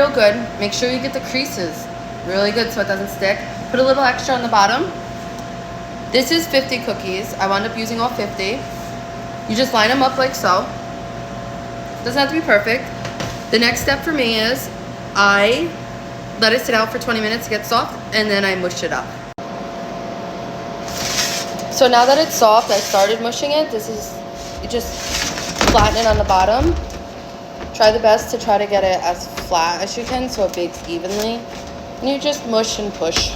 Real good. Make sure you get the creases really good so it doesn't stick. Put a little extra on the bottom. This is 50 cookies. I wound up using all 50. You just line them up like so. Doesn't have to be perfect. The next step for me is I let it sit out for 20 minutes to get soft, and then I mush it up. So now that it's soft, I started mushing it. You just flatten it on the bottom. Try the best to try to get it as flat as you can so it bakes evenly. And you just mush and push.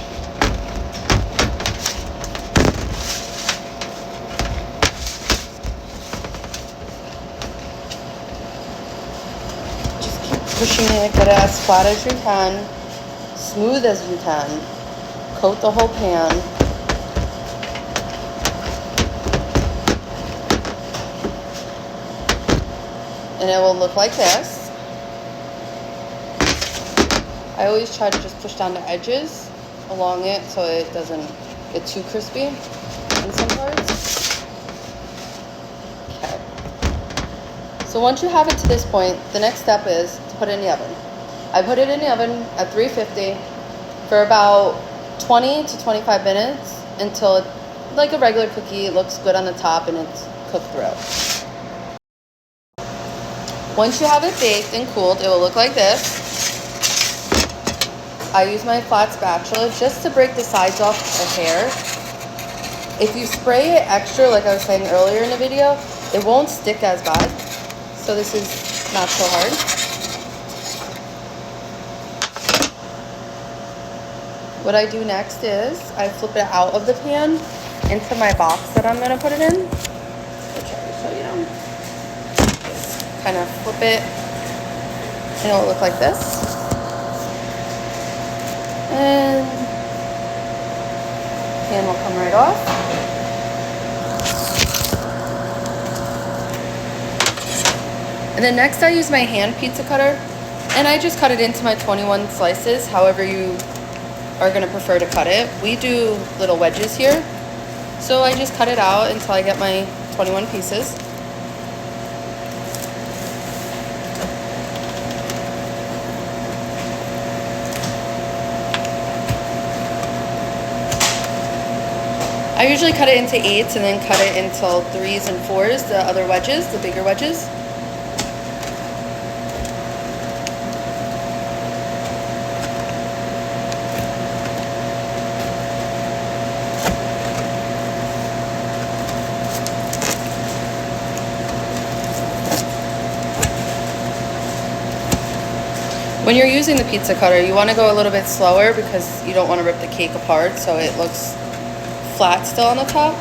Just keep pushing it, get it as flat as you can, smooth as you can. Coat the whole pan. And it will look like this. I always try to just push down the edges along it so it doesn't get too crispy in some parts. Okay. So once you have it to this point, the next step is to put it in the oven. I put it in the oven at 350 for about 20 to 25 minutes until it, like a regular cookie, it looks good on the top and it's cooked through. Once you have it baked and cooled, it will look like this. I use my flat spatula just to break the sides off a hair. If you spray it extra, like I was saying earlier in the video, it won't stick as bad. So this is not so hard. What I do next is I flip it out of the pan into my box that I'm gonna put it in. I'll try to show you. Kind of flip it and it will look like this. And pan will come right off. And then next I use my hand pizza cutter and I just cut it into my 21 slices, however you are going to prefer to cut it. We do little wedges here. So I just cut it out until I get my 21 pieces. I usually cut it into 8s and then cut it into 3s and 4s, the other wedges, the bigger wedges. When you're using the pizza cutter, you want to go a little bit slower because you don't want to rip the cake apart so it looks flat still on the top.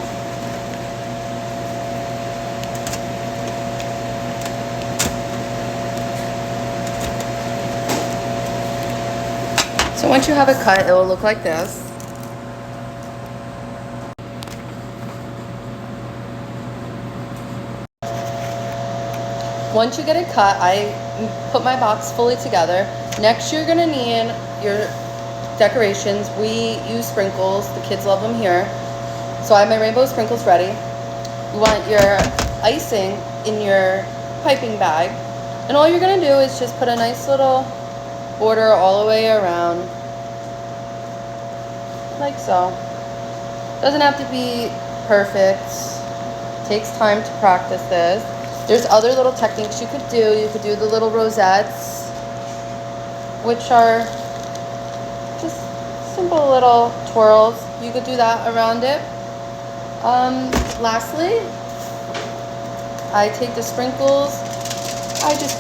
So once you have it cut, it will look like this. Once you get it cut, I put my box fully together. Next, you're gonna need your decorations. We use sprinkles. The kids love them here. So I have my rainbow sprinkles ready. You want your icing in your piping bag. And all you're gonna do is just put a nice little border all the way around. Like so. Doesn't have to be perfect. Takes time to practice this. There's other little techniques you could do. You could do the little rosettes, which are just simple little twirls. You could do that around it. Lastly, I take the sprinkles. I just